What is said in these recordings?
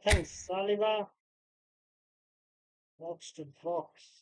Thanks, Saliba. Box to box.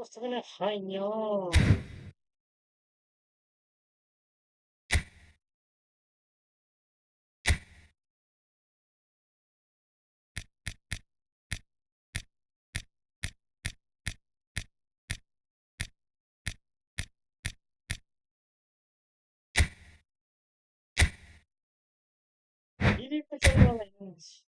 Gusto ko na high nyo. Hindi pa siya malalas.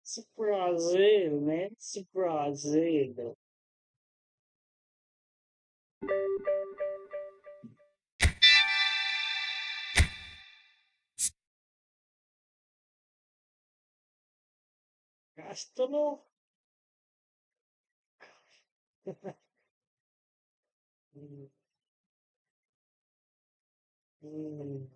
Se Brazil, man. Se Brazil. Castolo. Mm, mm.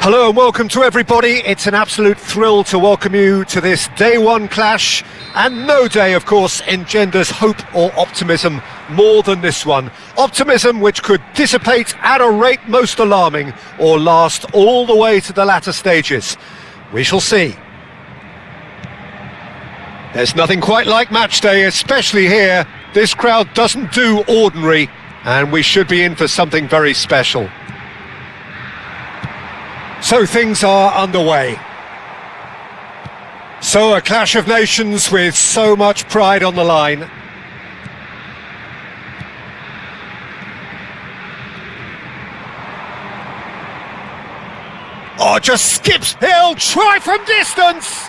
Hello and welcome to everybody. It's an absolute thrill to welcome you to this day one clash, and no day, of course, engenders hope or optimism more than this one. Optimism which could dissipate at a rate most alarming or last all the way to the latter stages. We shall see. There's nothing quite like match day, especially here. This crowd doesn't do ordinary, and we should be in for something very special. So things are underway. So a clash of nations with so much pride on the line. Oh, just skips. He'll try from distance.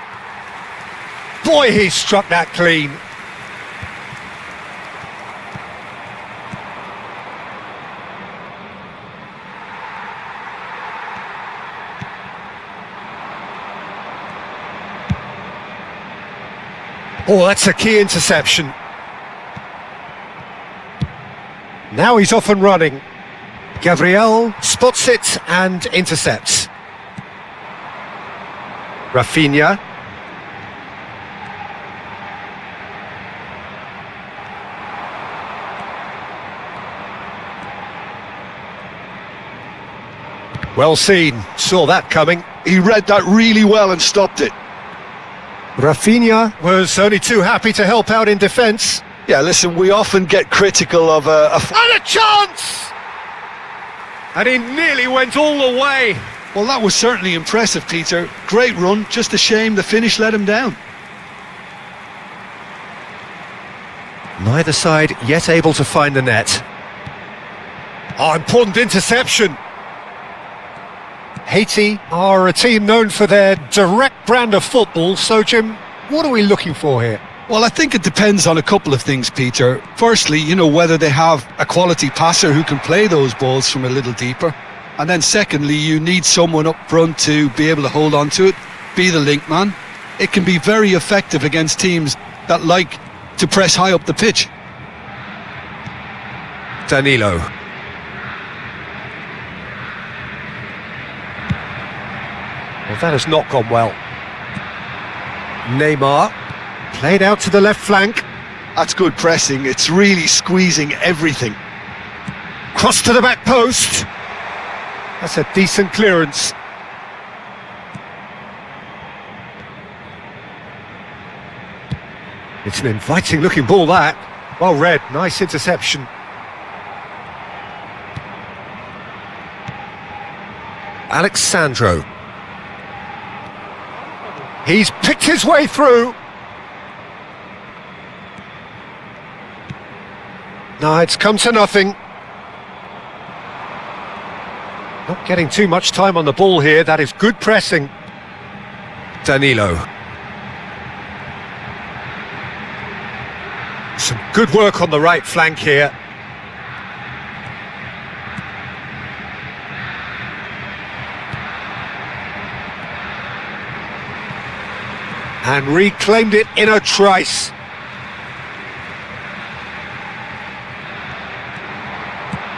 Boy, he struck that clean. Oh, that's a key interception. Now he's off and running. Gabriel spots it and intercepts. Rafinha. Well seen, saw that coming. He read that really well and stopped it. Rafinha was only too happy to help out in defence. Yeah, listen, we often get critical of And a chance! And he nearly went all the way. Well, that was certainly impressive, Peter. Great run, just a shame the finish let him down. Neither side yet able to find the net. Oh, important interception. Haiti are a team known for their direct brand of football, so Jim, what are we looking for here? Well, I think it depends on a couple of things, Peter. Firstly, whether they have a quality passer who can play those balls from a little deeper. And then secondly, you need someone up front to be able to hold on to it, be the link man. It can be very effective against teams that like to press high up the pitch. Danilo. Well, that has not gone well. Neymar, played out to the left flank. That's good pressing, it's really squeezing everything. Cross to the back post. That's a decent clearance. It's an inviting looking ball, that. Well read, nice interception. Alexandro. He's picked his way through. No, it's come to nothing. Not getting too much time on the ball here. That is good pressing. Danilo. Some good work on the right flank here. And reclaimed it in a trice.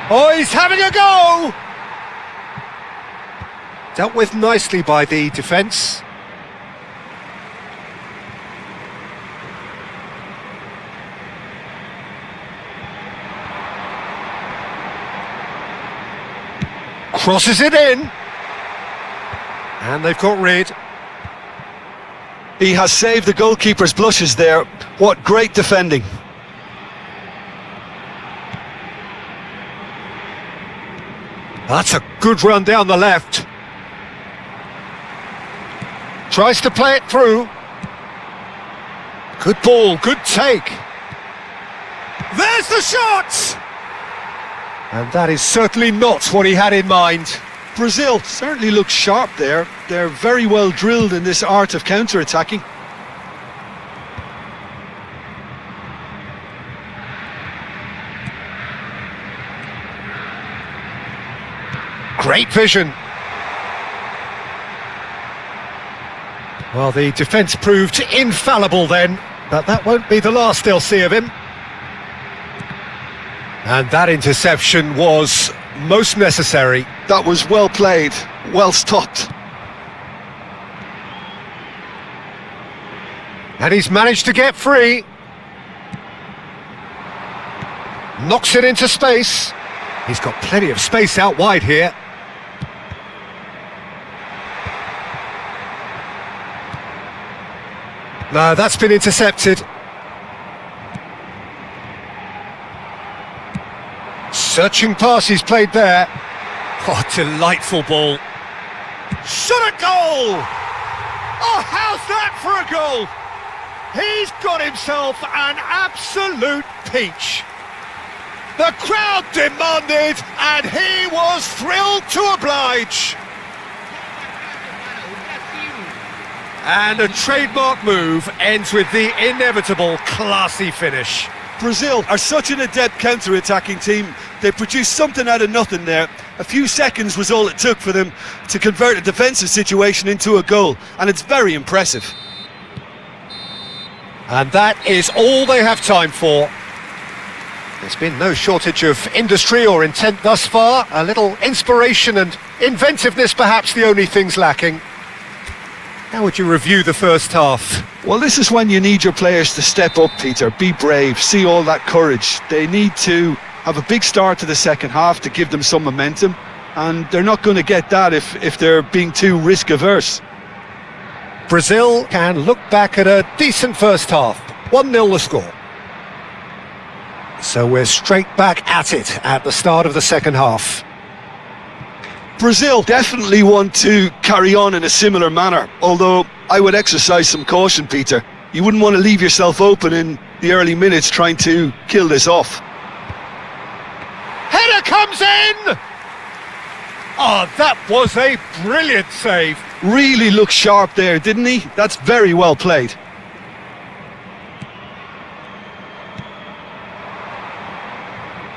Oh, he's having a go! Dealt with nicely by the defence. Crosses it in. And they've got rid. He has saved the goalkeeper's blushes there. What great defending. That's a good run down the left. Tries to play it through. Good ball, good take. There's the shot! And that is certainly not what he had in mind. Brazil certainly looks sharp there. They're very well drilled in this art of counter-attacking. Great vision. Well, the defence proved infallible then, but that won't be the last they'll see of him. And that interception was most necessary. That was well played, well stopped. And he's managed to get free. Knocks it into space. He's got plenty of space out wide here. No, that's been intercepted. Searching pass he's played there. Oh, delightful ball. Shot a goal! Oh, how's that for a goal? He's got himself an absolute peach. The crowd demanded, and he was thrilled to oblige. And a trademark move ends with the inevitable classy finish. Brazil are such an adept counter-attacking team. They produced something out of nothing there. A few seconds was all it took for them to convert a defensive situation into a goal, and it's very impressive. And that is all they have time for. There's been no shortage of industry or intent thus far. A little inspiration and inventiveness, perhaps the only things lacking. How would you review the first half? Well, this is when you need your players to step up, Peter. Be brave, see all that courage. They need to have a big start to the second half to give them some momentum, and they're not going to get that if they're being too risk-averse. Brazil can look back at a decent first half. 1-0 the score. So we're straight back at it at the start of the second half. Brazil definitely want to carry on in a similar manner, although I would exercise some caution, Peter. You wouldn't want to leave yourself open in the early minutes trying to kill this off. Header comes in! Oh, that was a brilliant save. Really looked sharp there, didn't he? That's very well played.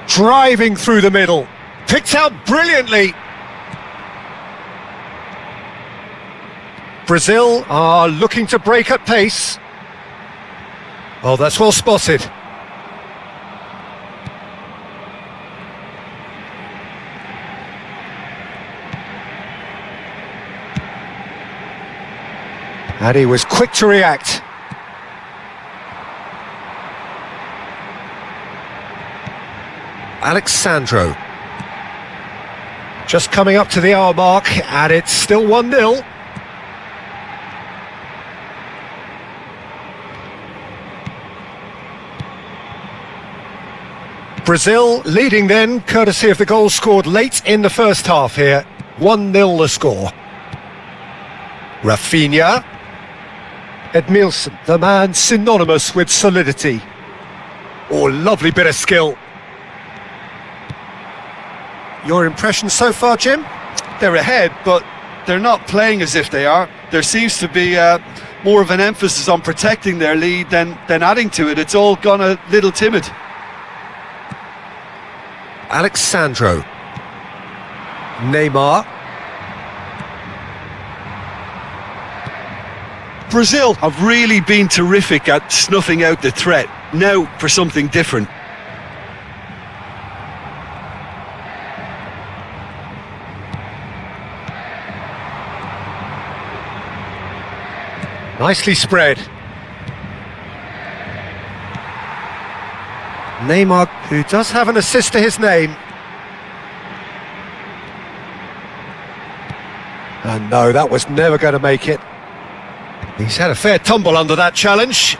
Driving through the middle. Picked out brilliantly. Brazil are looking to break at pace. Oh, that's well spotted. And he was quick to react. Alexandro. Just coming up to the hour mark, and it's still 1-0. Brazil leading then, courtesy of the goal scored late in the first half here. 1-0 the score. Rafinha. Edmilson, the man synonymous with solidity. Oh, lovely bit of skill. Your impression so far, Jim? They're ahead, but they're not playing as if they are. There seems to be more of an emphasis on protecting their lead than adding to it. It's all gone a little timid. Alexandro. Neymar. Brazil have really been terrific at snuffing out the threat. Now for something different. Nicely spread. Neymar, who does have an assist to his name. And no, that was never going to make it. He's had a fair tumble under that challenge.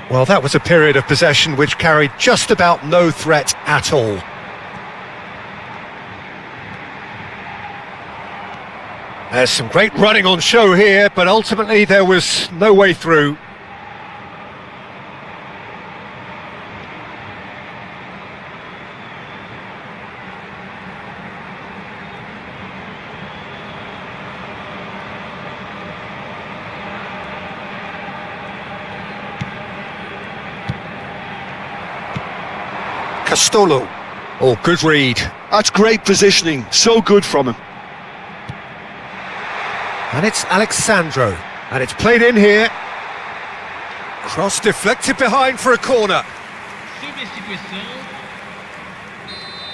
Well, that was a period of possession which carried just about no threat at all. There's some great running on show here, but ultimately there was no way through. Castolo. Oh, good read. That's great positioning. So good from him. And it's Alexandro. And it's played in here. Cross deflected behind for a corner.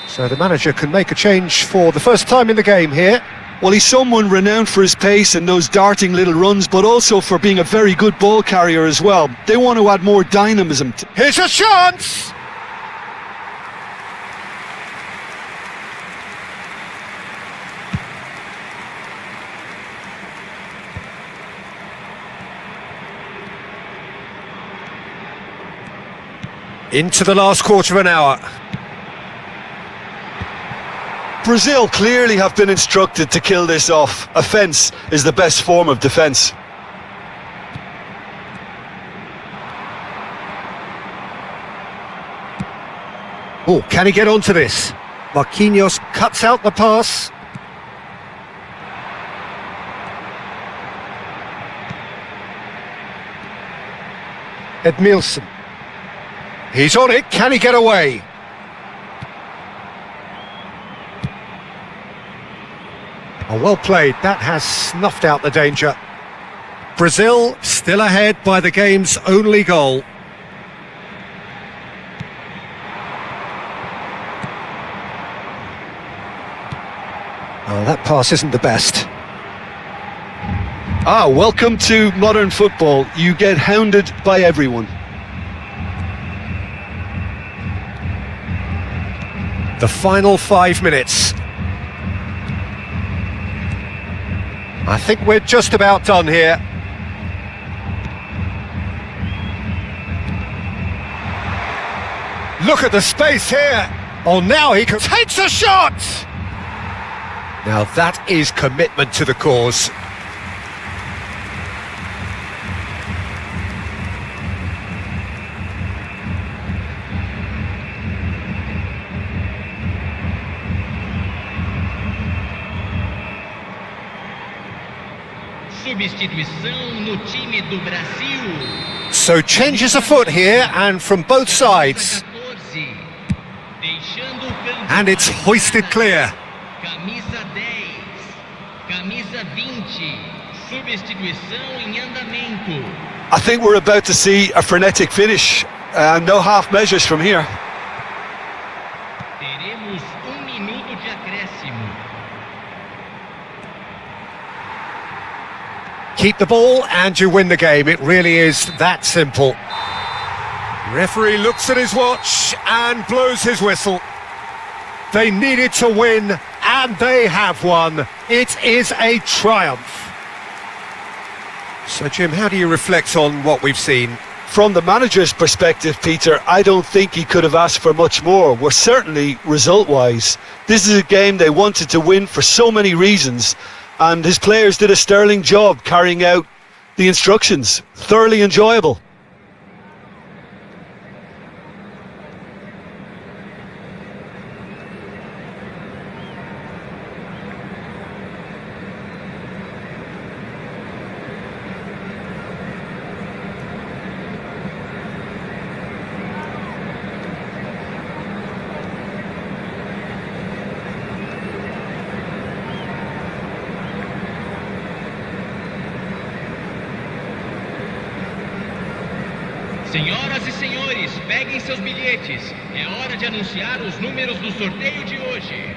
So the manager can make a change for the first time in the game here. Well, he's someone renowned for his pace and those darting little runs, but also for being a very good ball carrier as well. They want to add more dynamism. Here's a chance! Into the last quarter of an hour. Brazil clearly have been instructed to kill this off. Offence is the best form of defence. Oh, can he get onto this? Marquinhos cuts out the pass. Edmilson. He's on it, can he get away? Oh, well played, that has snuffed out the danger. Brazil still ahead by the game's only goal. Oh, that pass isn't the best. Welcome to modern football. You get hounded by everyone. The final 5 minutes. I think we're just about done here. Look at the space here. Oh, now he takes a shot. Now that is commitment to the cause. Substituição no time do Brasil. So changes afoot here and from both sides. And it's hoisted clear. Camisa 10, camisa 20. Substituição em andamento. I think we're about to see a frenetic finish. No half measures from here. Teremos minuto de acréscimo. Keep the ball and you win the game. It really is that simple. Referee looks at his watch and blows his whistle. They needed to win and they have won. It is a triumph. So Jim, how do you reflect on what we've seen? From the manager's perspective, Peter, I don't think he could have asked for much more. Well, certainly result-wise. This is a game they wanted to win for so many reasons. And his players did a sterling job carrying out the instructions. Thoroughly enjoyable. Senhoras e senhores, peguem seus bilhetes. É hora de anunciar os números do sorteio de hoje.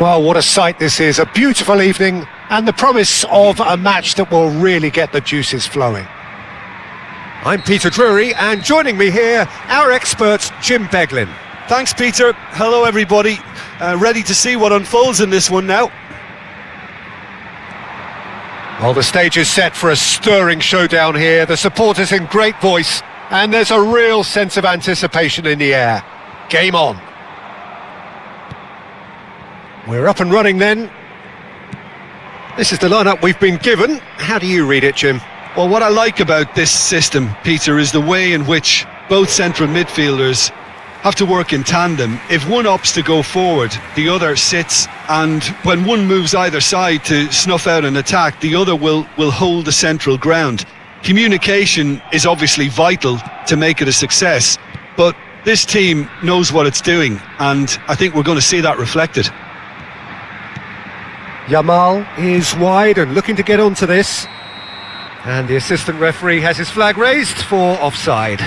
Well, what a sight this is. A beautiful evening and the promise of a match that will really get the juices flowing. I'm Peter Drury, and joining me here, our expert Jim Beglin. Thanks, Peter. Hello, everybody. Ready to see what unfolds in this one now. Well, the stage is set for a stirring showdown here. The supporters in great voice, and there's a real sense of anticipation in the air. Game on. We're up and running then. This is the lineup we've been given. How do you read it, Jim? Well, what I like about this system, Peter, is the way in which both central midfielders have to work in tandem. If one opts to go forward, the other sits, and when one moves either side to snuff out an attack, the other will hold the central ground. Communication is obviously vital to make it a success, but this team knows what it's doing, and I think we're going to see that reflected. Yamal is wide and looking to get onto this. And the assistant referee has his flag raised for offside.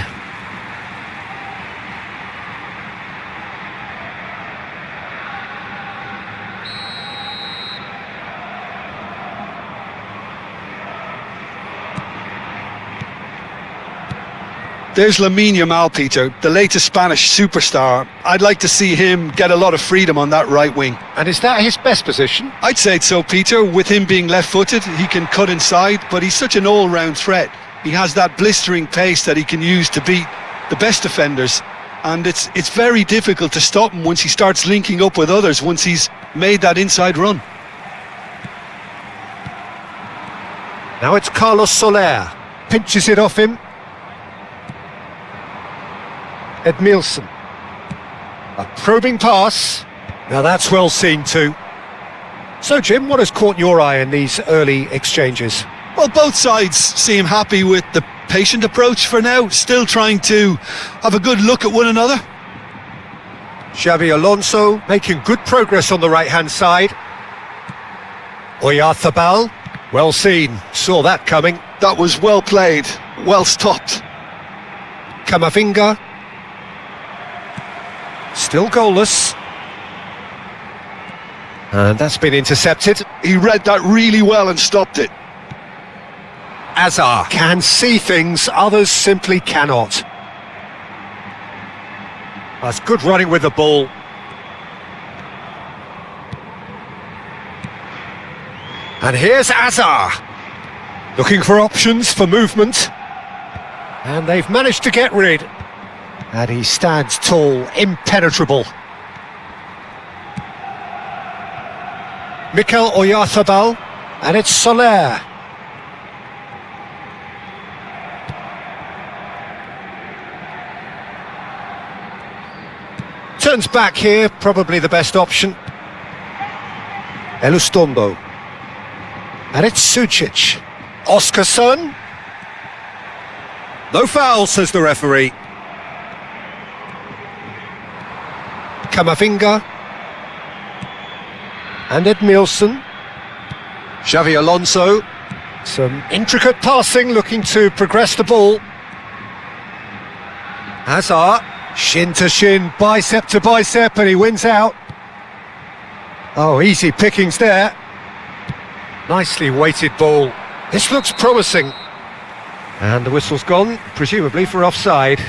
There's Lamine Yamal, Peter, the latest Spanish superstar. I'd like to see him get a lot of freedom on that right wing. And is that his best position? I'd say so, Peter. With him being left-footed, he can cut inside, but he's such an all-round threat. He has that blistering pace that he can use to beat the best defenders, and it's very difficult to stop him once he starts linking up with others, once he's made that inside run. Now it's Carlos Soler. Pinches it off him. Edmilson. A probing pass. Now that's well seen too. So Jim, what has caught your eye in these early exchanges? Well, both sides seem happy with the patient approach for now, still trying to have a good look at one another. Xavi Alonso making good progress on the right-hand side. Oyarzabal, well seen, saw that coming. That was well played, well stopped. Camavinga. Still goalless. And that's been intercepted. He read that really well and stopped it. Azar can see things others simply cannot. That's good running with the ball. And here's Azar, looking for options for movement. And they've managed to get rid. And he stands tall, impenetrable. Mikel Oyarzabal, and it's Soler. Turns back here, probably the best option. Elustondo. And it's Sucic. Oscarson. No foul, says the referee. Camavinga. And Edmilson. Xavi Alonso. Some intricate passing, looking to progress the ball. Hazard. Shin to shin, bicep to bicep, and he wins out. Oh, easy pickings there. Nicely weighted ball. This looks promising. And the whistle's gone, presumably for offside.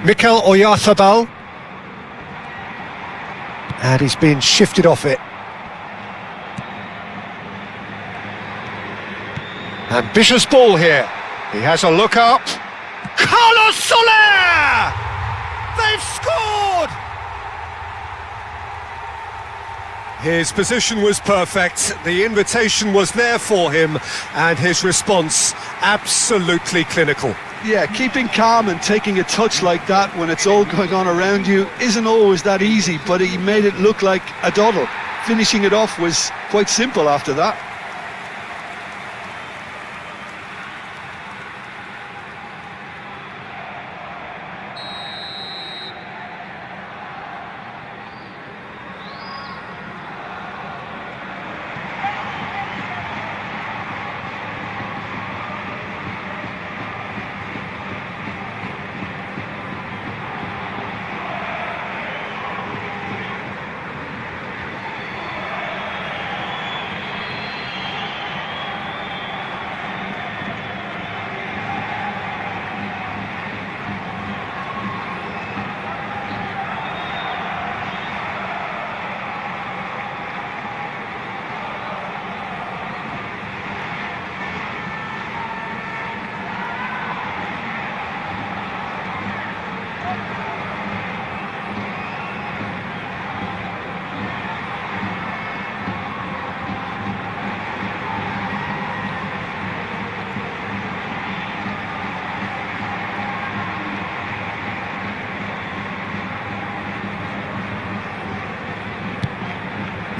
Mikel Oyarzabal. And he's been shifted off it. Ambitious ball here. He has a look up. Carlos Soler! They've scored! His position was perfect. The invitation was there for him, and his response absolutely clinical. Yeah, keeping calm and taking a touch like that when it's all going on around you isn't always that easy, but he made it look like a doddle. Finishing it off was quite simple after that.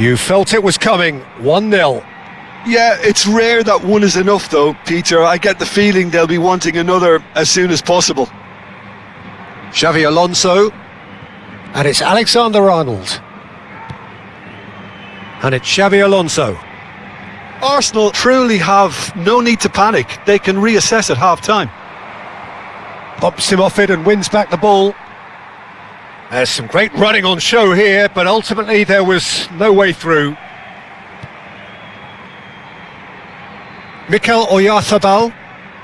You felt it was coming. 1-0. Yeah, it's rare that one is enough though, Peter. I get the feeling they'll be wanting another as soon as possible. Xavi Alonso. And it's Alexander-Arnold. And it's Xavi Alonso. Arsenal truly have no need to panic. They can reassess at half-time. Pops him off it and wins back the ball. There's some great running on show here, but ultimately there was no way through. Mikel Oyarzabal,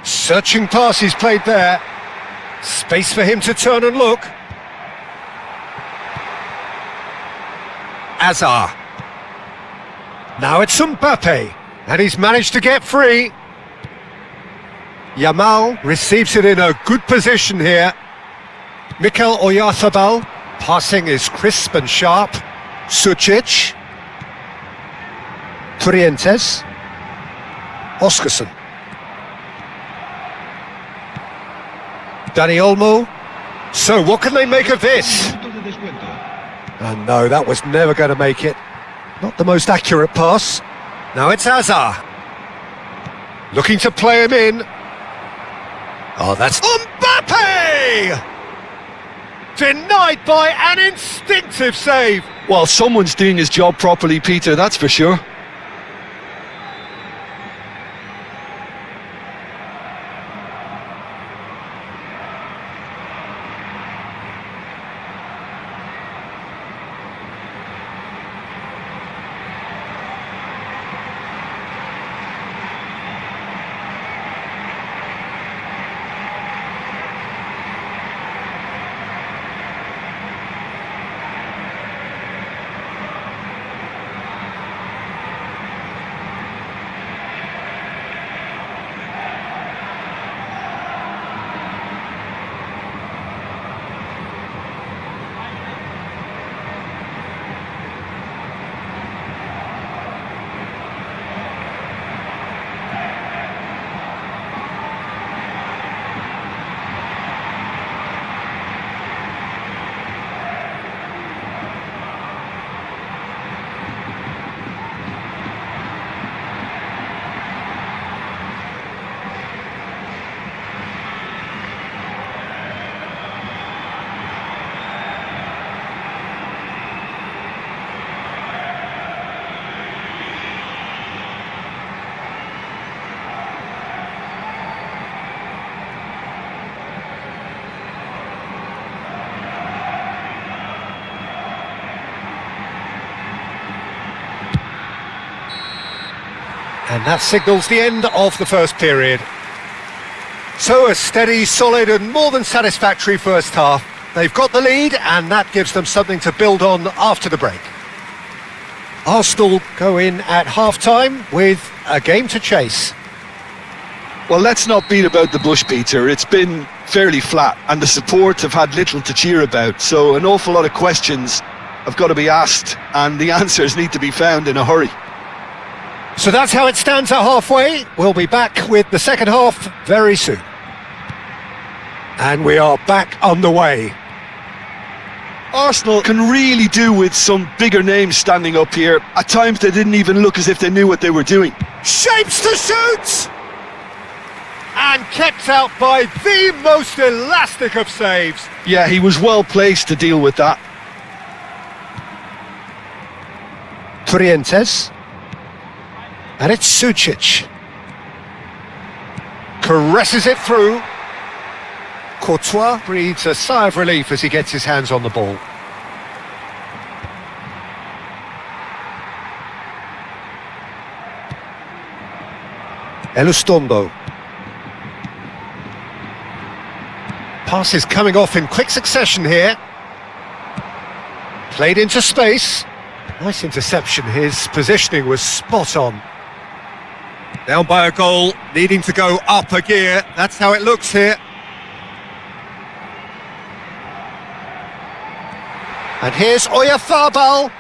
searching passes played there. Space for him to turn and look. Azar. Now it's Mbappe, and he's managed to get free. Yamal receives it in a good position here. Mikel Oyarzabal, passing is crisp and sharp. Sucic. Trientes. Oscarson. Dani Olmo. So what can they make of this? And no, that was never going to make it. Not the most accurate pass. Now it's Azar. Looking to play him in. Oh, that's Mbappe! Denied by an instinctive save. Well, someone's doing his job properly, Peter, that's for sure. And that signals the end of the first period. So a steady, solid and more than satisfactory first half. They've got the lead and that gives them something to build on after the break. Arsenal go in at half-time with a game to chase. Well, let's not beat about the bush, Peter. It's been fairly flat and the support have had little to cheer about. So an awful lot of questions have got to be asked and the answers need to be found in a hurry. So that's how it stands at halfway. We'll be back with the second half very soon. And we are back underway. Arsenal can really do with some bigger names standing up here. At times they didn't even look as if they knew what they were doing. Shapes to shoot! And kept out by the most elastic of saves. Yeah, he was well placed to deal with that. Trientes. And it's Sucic. Caresses it through. Courtois breathes a sigh of relief as he gets his hands on the ball. Elustondo. Passes coming off in quick succession here. Played into space. Nice interception, his positioning was spot on. Down by a goal, needing to go up a gear, that's how it looks here. And here's Oyarzabal.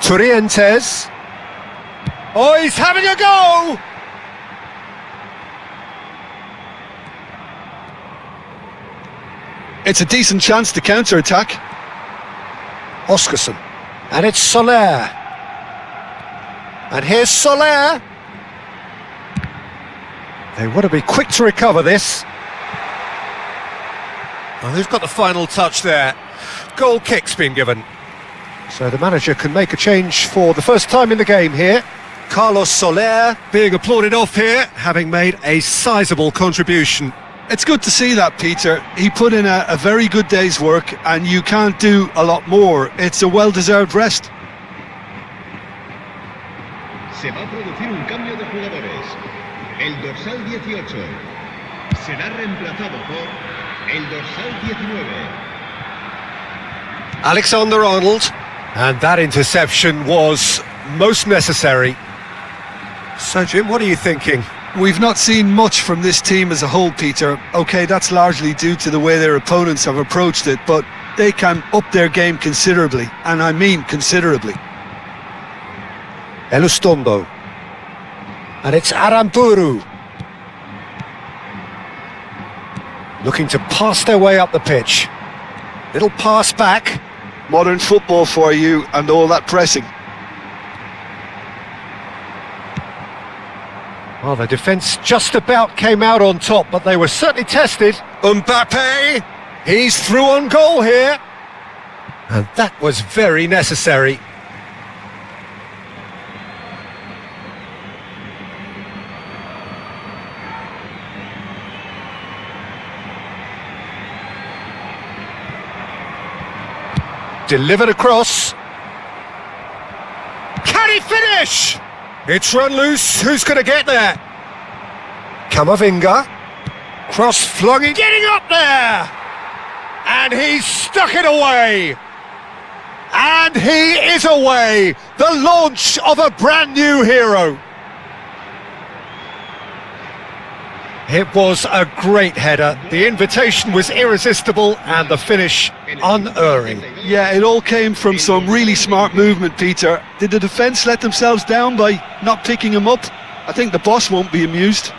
Trientes. Oh, he's having a go! It's a decent chance to counter-attack. Oscarson. And it's Soler. And here's Soler. They want to be quick to recover this. Oh, they've got the final touch there. Goal kick's been given. So the manager can make a change for the first time in the game here. Carlos Soler being applauded off here, having made a sizable contribution. It's good to see that, Peter. He put in a very good day's work, and you can't do a lot more. It's a well-deserved rest. Se va a producir un cambio de jugadores. El dorsal 18 será reemplazado por el dorsal 19. Alexander-Arnold. And that interception was most necessary. So, Jim, what are you thinking? We've not seen much from this team as a whole, Peter. OK, that's largely due to the way their opponents have approached it, but they can up their game considerably, and I mean considerably. Elustondo. And it's Aramburu. Looking to pass their way up the pitch. Little pass back. Modern football for you, and all that pressing. Well, the defence just about came out on top, but they were certainly tested. Mbappe, he's through on goal here. And that was very necessary. Delivered across. Can he finish? It's run loose. Who's going to get there? Camavinga. Cross flung in. Getting up there! And he's stuck it away. And he is away. The launch of a brand new hero. It was a great header. The invitation was irresistible and the finish unerring. Yeah, it all came from some really smart movement, Peter. Did the defence let themselves down by not picking him up? I think the boss won't be amused.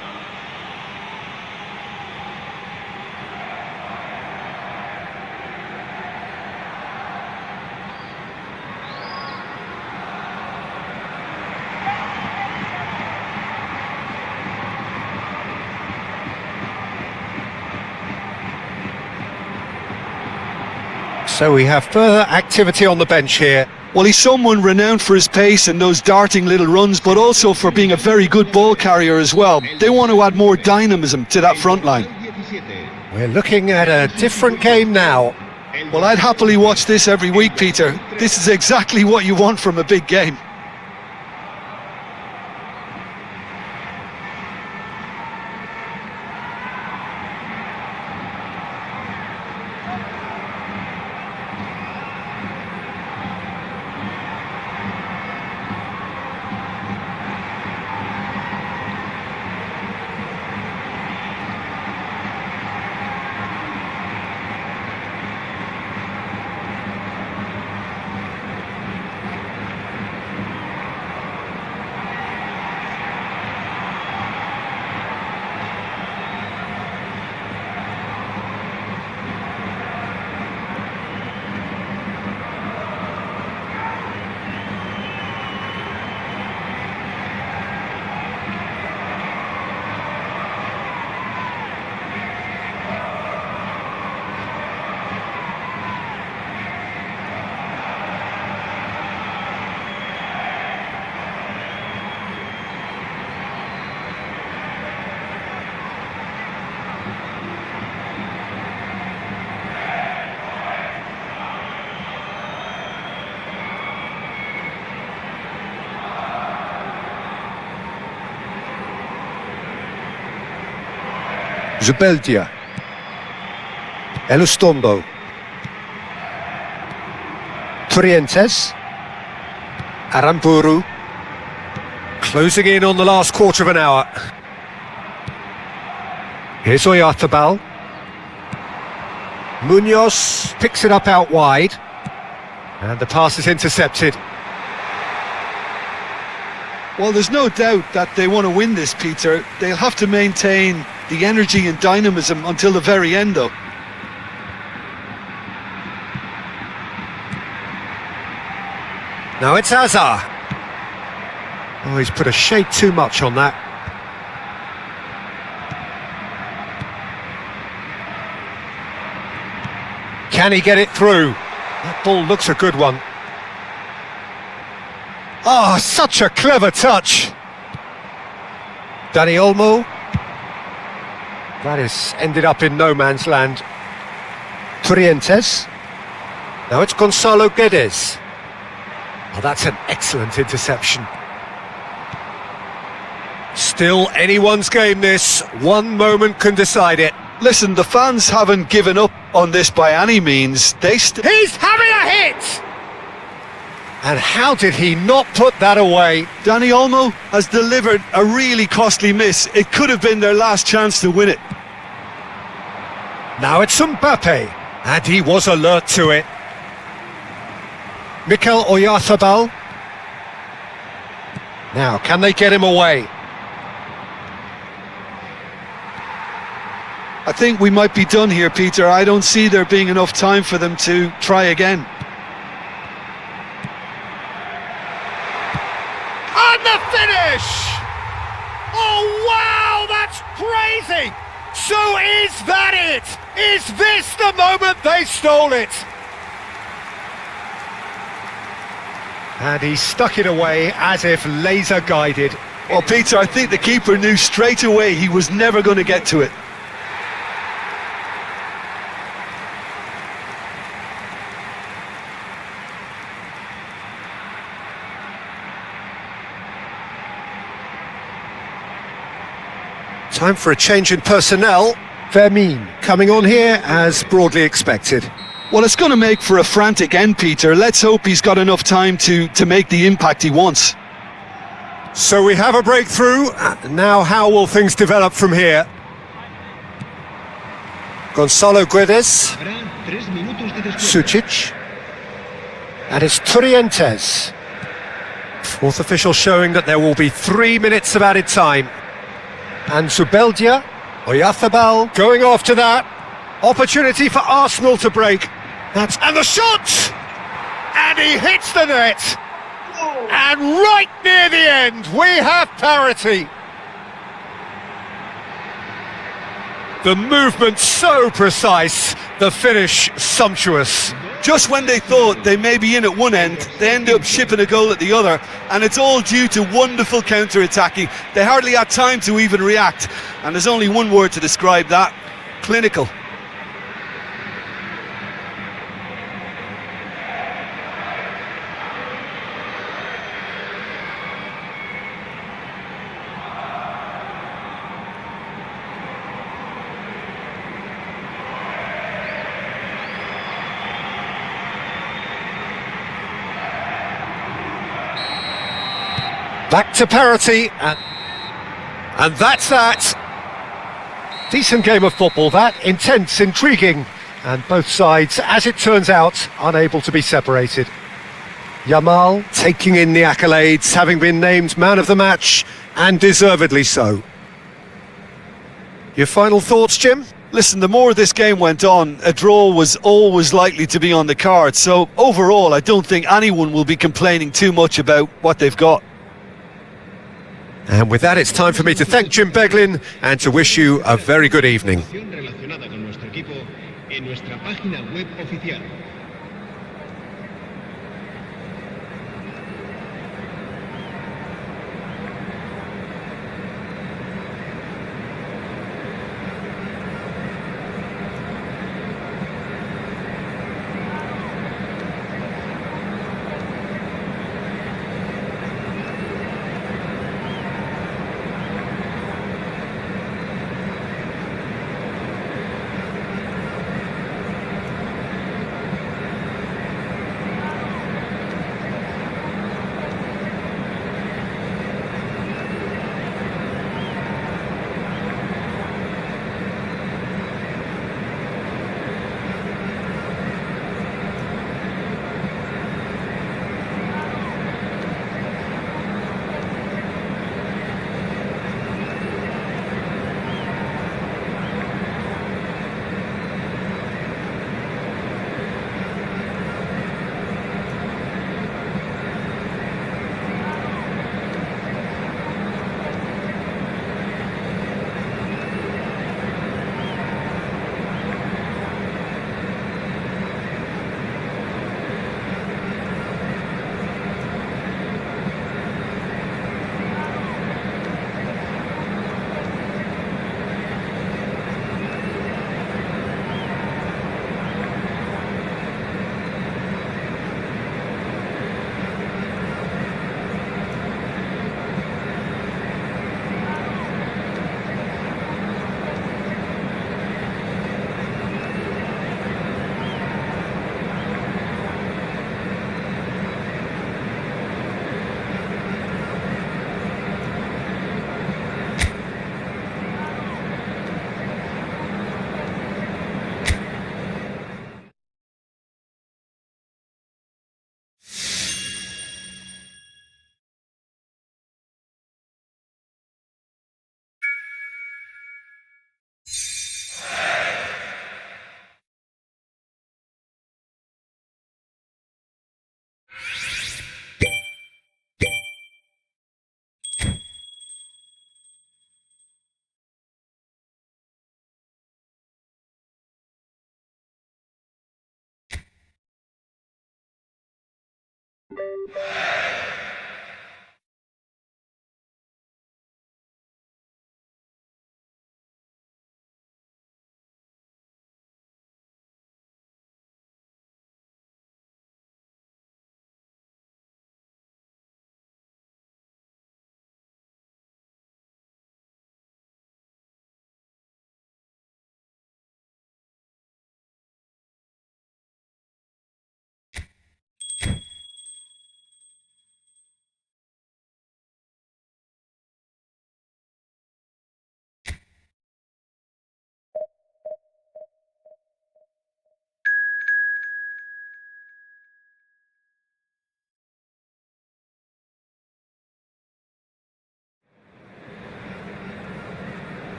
So we have further activity on the bench here. Well, he's someone renowned for his pace and those darting little runs, but also for being a very good ball carrier as well. They want to add more dynamism to that front line. We're looking at a different game now. Well, I'd happily watch this every week, Peter. This is exactly what you want from a big game. Zubeldia. Elustondo. Trientes. Aramburu. Closing in on the last quarter of an hour. Here's Oyarzabal. Munoz picks it up out wide. And the pass is intercepted. Well, there's no doubt that they want to win this, Peter. They'll have to maintain the energy and dynamism until the very end, though. Now it's Azar. Oh, he's put a shade too much on that. Can he get it through? That ball looks a good one. Oh, such a clever touch. Dani Olmo. That has ended up in no man's land. Trientes. Now it's Gonzalo Guedes. Oh, that's an excellent interception. Still anyone's game this. One moment can decide it. Listen, the fans haven't given up on this by any means. He's having a hit! And how did he not put that away? Dani Olmo has delivered a really costly miss. It could have been their last chance to win it. Now it's Mbappe, and he was alert to it. Mikel Oyarzabal. Now, can they get him away? I think we might be done here, Peter. I don't see there being enough time for them to try again. And the finish! Oh wow, that's crazy! So is that it? Is this the moment they stole it? And he stuck it away as if laser guided. Well, Peter, I think the keeper knew straight away he was never going to get to it. Time for a change in personnel. Vermin coming on here as broadly expected. Well, it's going to make for a frantic end, Peter. Let's hope he's got enough time to make the impact he wants. So we have a breakthrough. Now how will things develop from here? Gonzalo Guedes, Habrá 3 minutos de descuento. Sucic, and it's Trientes. Fourth official showing that there will be 3 minutes of added time. And Zubeldia, Oyarzabal going after that. Opportunity for Arsenal to break. And the shot! And he hits the net. And right near the end, we have parity. The movement so precise, the finish sumptuous. Just when they thought they may be in at one end, they end up shipping a goal at the other, and it's all due to wonderful counter-attacking. They hardly had time to even react, and there's only one word to describe that: clinical. Back to parity, and that's that. Decent game of football, that. Intense, intriguing, and both sides, as it turns out, unable to be separated. Yamal taking in the accolades, having been named man of the match, and deservedly so. Your final thoughts, Jim? Listen, the more this game went on, a draw was always likely to be on the cards. So overall, I don't think anyone will be complaining too much about what they've got. And with that, it's time for me to thank Jim Beglin and to wish you a very good evening. Relacionada con nuestro equipo en nuestra página web oficial.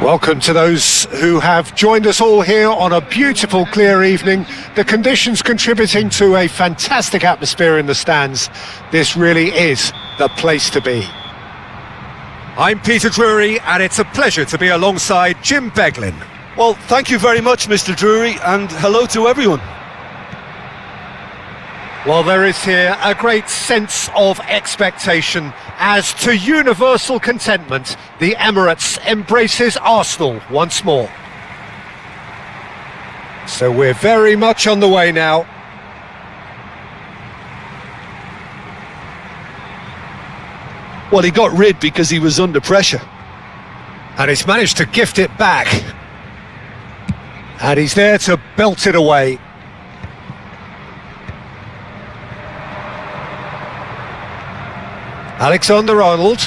Welcome to those who have joined us all here on a beautiful, clear evening. The conditions contributing to a fantastic atmosphere in the stands. This really is the place to be. I'm Peter Drury, and it's a pleasure to be alongside Jim Beglin. Well, thank you very much, Mr. Drury, and hello to everyone. Well, there is here a great sense of expectation as, to universal contentment, the Emirates embraces Arsenal once more. So we're very much on the way now. Well, he got rid because he was under pressure. And he's managed to gift it back. And he's there to belt it away. Alexander-Arnold,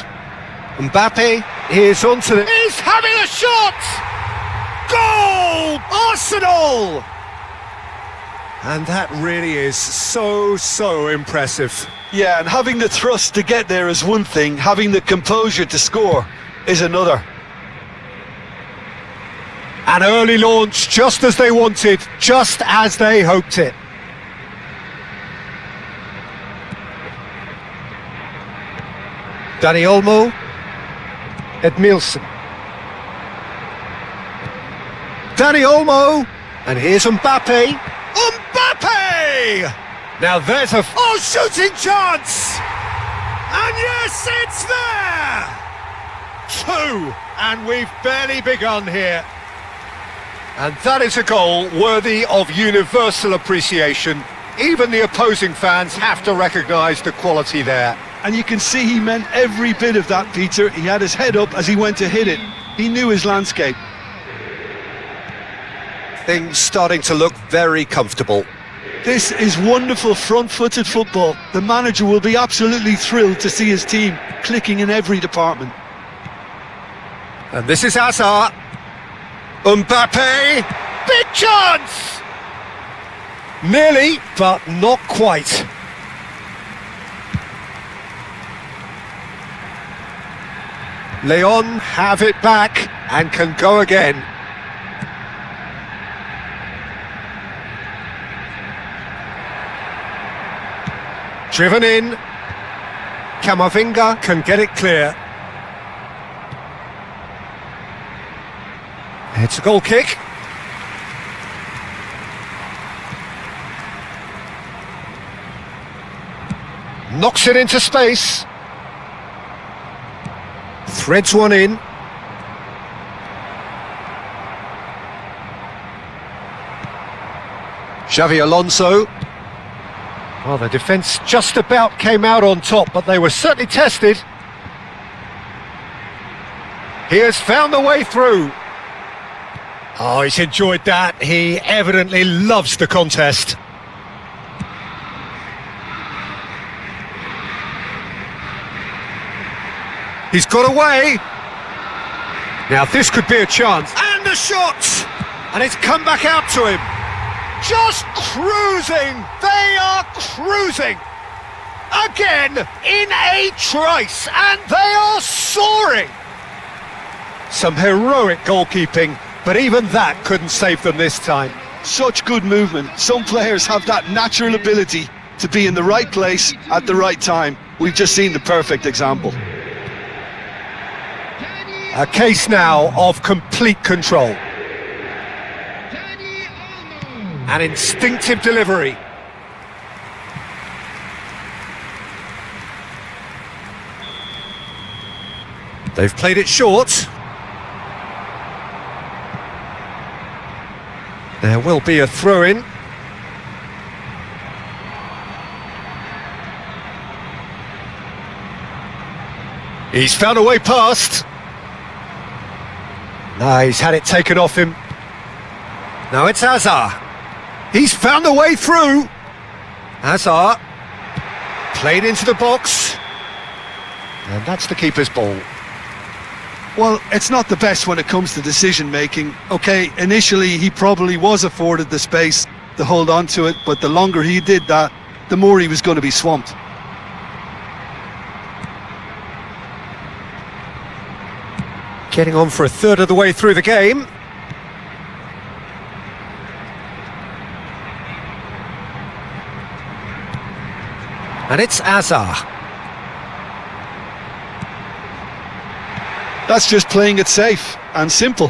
Mbappe is onto the... He's having a shot! Goal! Arsenal! And that really is so impressive. Yeah, and having the thrust to get there is one thing, having the composure to score is another. An early launch, just as they wanted, just as they hoped it. Dani Olmo, Edmilson. Dani Olmo, and here's Mbappe. Mbappe! Now there's a shooting chance! And yes, it's there! 2, and we've barely begun here. And that is a goal worthy of universal appreciation. Even the opposing fans have to recognise the quality there. And you can see he meant every bit of that, Peter. He had his head up as he went to hit it. He knew his landscape. Things starting to look very comfortable. This is wonderful front-footed football. The manager will be absolutely thrilled to see his team clicking in every department. And this is Hazard. Mbappe! Big chance! Nearly, but not quite. Leon have it back and can go again. Driven in. Camavinga can get it clear. It's a goal kick. Knocks it into space. Threads one in. Xavi Alonso. Well, the defence just about came out on top, but they were certainly tested. He has found the way through. Oh, he's enjoyed that. He evidently loves the contest. He's got away. Now this could be a chance. And a shot! And it's come back out to him. Just cruising. They are cruising. Again in a trice, and they are soaring. Some heroic goalkeeping, but even that couldn't save them this time. Such good movement. Some players have that natural ability to be in the right place at the right time. We've just seen the perfect example. A case now of complete control. An instinctive delivery. They've played it short. There will be a throw-in. He's found a way past. No, he's had it taken off him. Now it's Hazard. He's found a way through. Hazard played into the box. And that's the keeper's ball. Well, it's not the best when it comes to decision making. Okay, initially he probably was afforded the space to hold on to it, but the longer he did that, the more he was going to be swamped. Getting on for a third of the way through the game. And it's Hazard. That's just playing it safe and simple.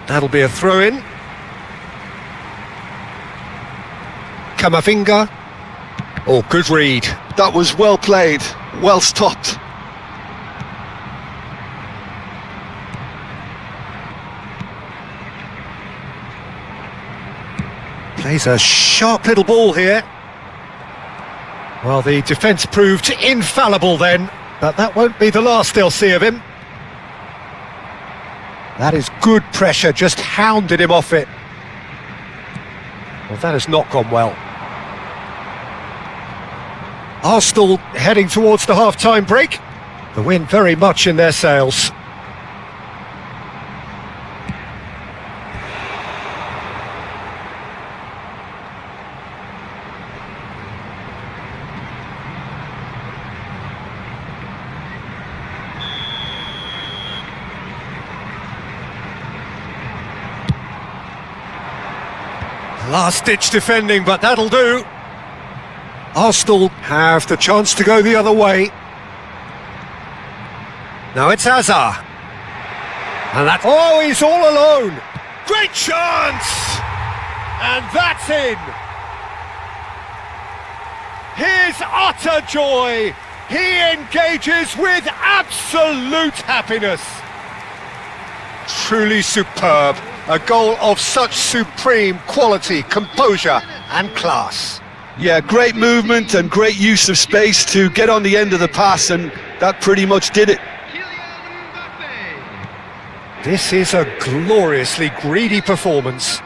That'll be a throw-in. Kamavinga. Oh, good read. That was well played, well stopped. Plays a sharp little ball here. Well, the defence proved infallible then, but that won't be the last they'll see of him. That is good pressure, just hounded him off it. Well, that has not gone well. Arsenal heading towards the half-time break. The wind very much in their sails. Last-ditch defending, but that'll do. Arsenal have the chance to go the other way. Now it's Hazard. And that... Oh, he's all alone! Great chance! And that's in! His utter joy! He engages with absolute happiness! Truly superb. A goal of such supreme quality, composure and class. Yeah, great movement and great use of space to get on the end of the pass, and that pretty much did it. This is a gloriously greedy performance.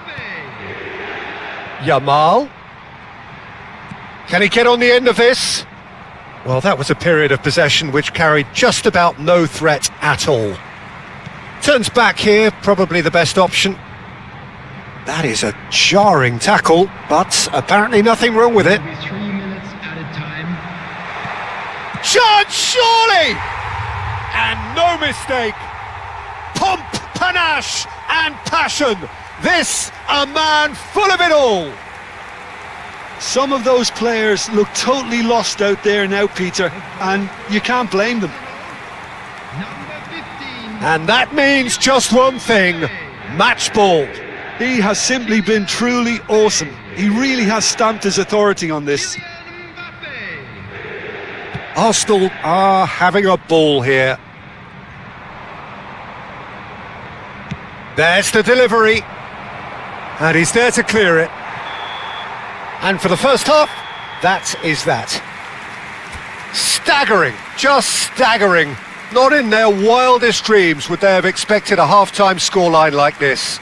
Yamal. Can he get on the end of this? Well, that was a period of possession which carried just about no threat at all. Turns back here, probably the best option. That is a jarring tackle, but apparently nothing wrong with it. 3 minutes at a time. Chance, surely! And no mistake. Pomp, panache and passion. This, a man full of it all. Some of those players look totally lost out there now, Peter, and you can't blame them. Number 15. And that means just one thing, match ball. He has simply been truly awesome. He really has stamped his authority on this. Arsenal are having a ball here. There's the delivery. And he's there to clear it. And for the first half, that is that. Staggering, just staggering. Not in their wildest dreams would they have expected a half-time scoreline like this.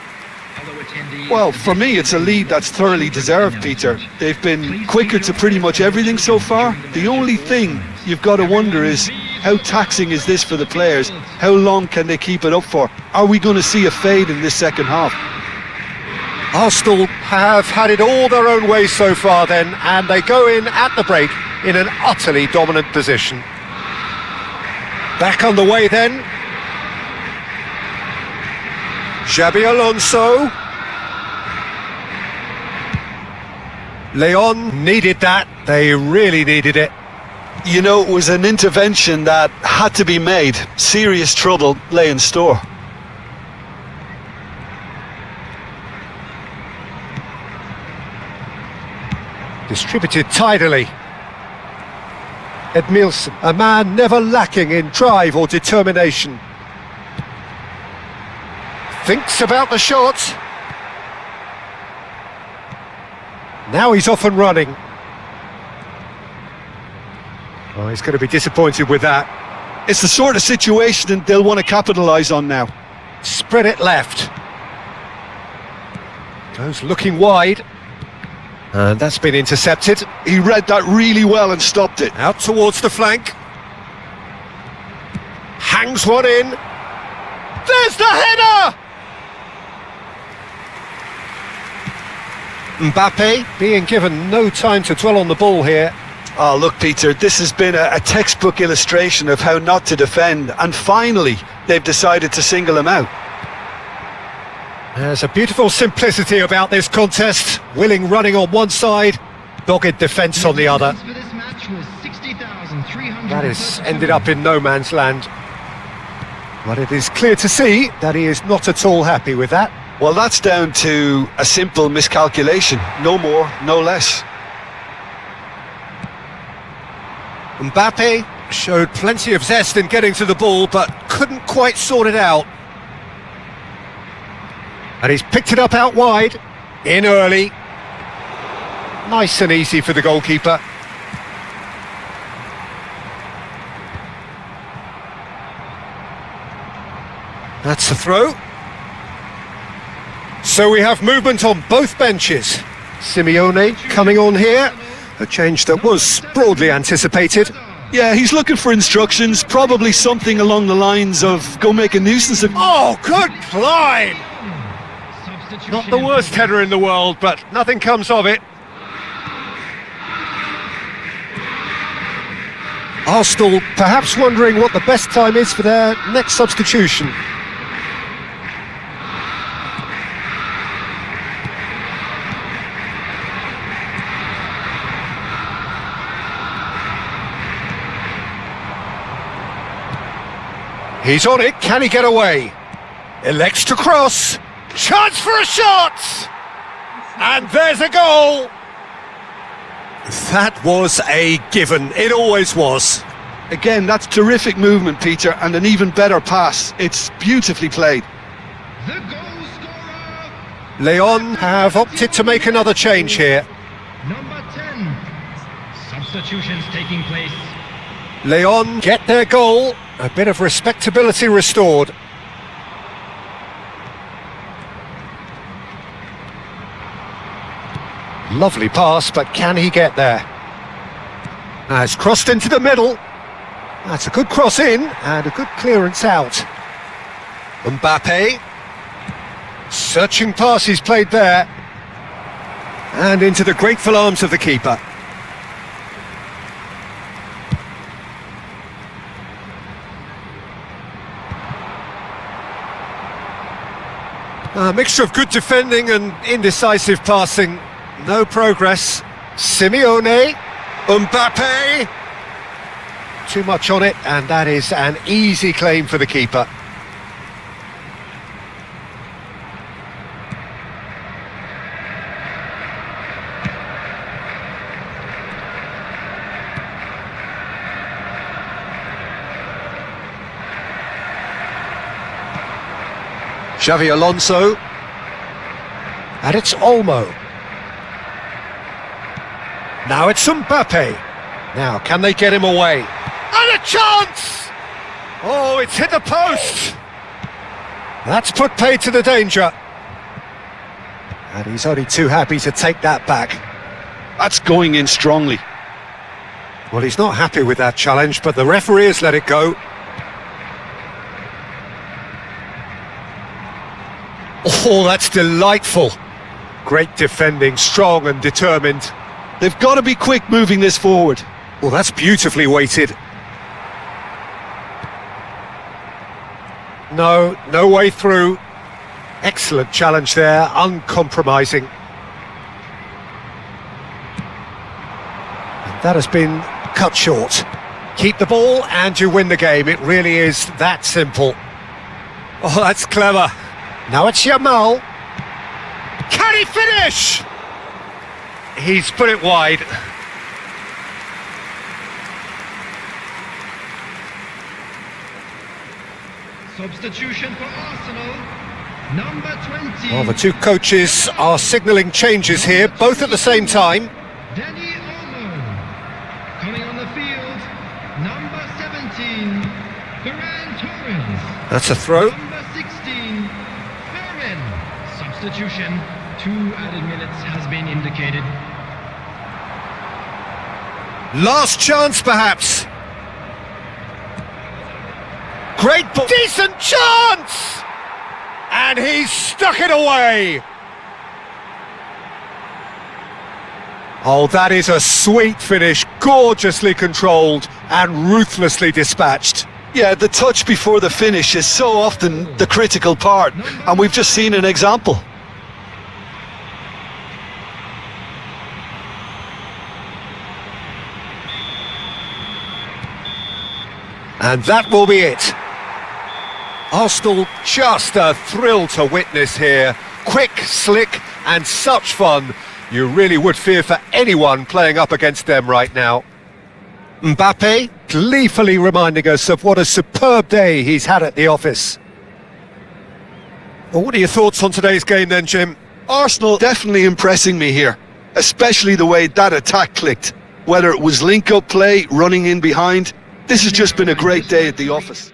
Well, for me, it's a lead that's thoroughly deserved, Peter. They've been quicker to pretty much everything so far. The only thing you've got to wonder is How taxing is this for the players? How long can they keep it up for? Are we going to see a fade in this second half? Arsenal have had it all their own way so far then, and they go in at the break in an utterly dominant position. Back on the way then. Xabi Alonso. Leon needed that. They really needed it. You know, it was an intervention that had to be made. Serious trouble lay in store. Distributed tidily. Edmilson, a man never lacking in drive or determination. Thinks about the shot. Now he's off and running. Oh, he's going to be disappointed with that. It's the sort of situation that they'll want to capitalise on now. Spread it left. Goes looking wide. And that's been intercepted. He read that really well and stopped it. Out towards the flank. Hangs one in. There's the header! Mbappe being given no time to dwell on the ball here. Oh, look, Peter, this has been a textbook illustration of how not to defend. And finally, they've decided to single him out. There's a beautiful simplicity about this contest. Willing running on one side, dogged defence on the other. That has ended up in no man's land. But it is clear to see that he is not at all happy with that. Well, that's down to a simple miscalculation. No more, no less. Mbappe showed plenty of zest in getting to the ball, but couldn't quite sort it out. And he's picked it up out wide, in early. Nice and easy for the goalkeeper. That's the throw. So we have movement on both benches. Simeone coming on here, a change that was broadly anticipated. Yeah, he's looking for instructions, probably something along the lines of go make a nuisance of... Oh, good line! Not the worst header in the world, but nothing comes of it. Arsenal perhaps wondering what the best time is for their next substitution. He's on it, can he get away? Elects to cross. Chance for a shot! And there's a goal! That was a given, it always was. Again, that's terrific movement, Peter, and an even better pass. It's beautifully played. The goal scorer. Leon have opted to make another change here. Number 10. Substitutions taking place. Leon get their goal, a bit of respectability restored. Lovely pass, but can he get there? Has crossed into the middle. That's a good cross in and a good clearance out. Mbappe. Searching pass he's played there. And into the grateful arms of the keeper. A mixture of good defending and indecisive passing. No progress. Simeone. Mbappe. Too much on it, and that is an easy claim for the keeper. Xabi Alonso. And it's Olmo. Now it's Mbappe. Now, can they get him away? And a chance! Oh, it's hit the post! That's put paid to the danger. And he's only too happy to take that back. That's going in strongly. Well, he's not happy with that challenge, but the referee has let it go. Oh, that's delightful. Great defending, strong and determined. They've got to be quick moving this forward. Well, that's beautifully weighted. No way through. Excellent challenge there, uncompromising. And that has been cut short. Keep the ball and you win the game. It really is that simple. Oh, that's clever. Now it's Yamal. Can he finish? He's put it wide. Substitution for Arsenal, number 20. Well, the two coaches are signalling changes here, both at the same time. Danny Olmo. Coming on the field, number 17, Ferran Torres. That's a throw. Number 16, Ferran. Substitution, 2 added minutes has been indicated. Last chance, perhaps. Great ball. Decent chance! And he's stuck it away. Oh, that is a sweet finish, gorgeously controlled and ruthlessly dispatched. Yeah, the touch before the finish is so often the critical part, and we've just seen an example. And that will be it. Arsenal, just a thrill to witness here. Quick, slick and such fun. You really would fear for anyone playing up against them right now. Mbappe gleefully reminding us of what a superb day he's had at the office. Well, what are your thoughts on today's game then, Jim? Arsenal definitely impressing me here, especially the way that attack clicked. Whether it was link-up play, running in behind, this has just been a great day at the office.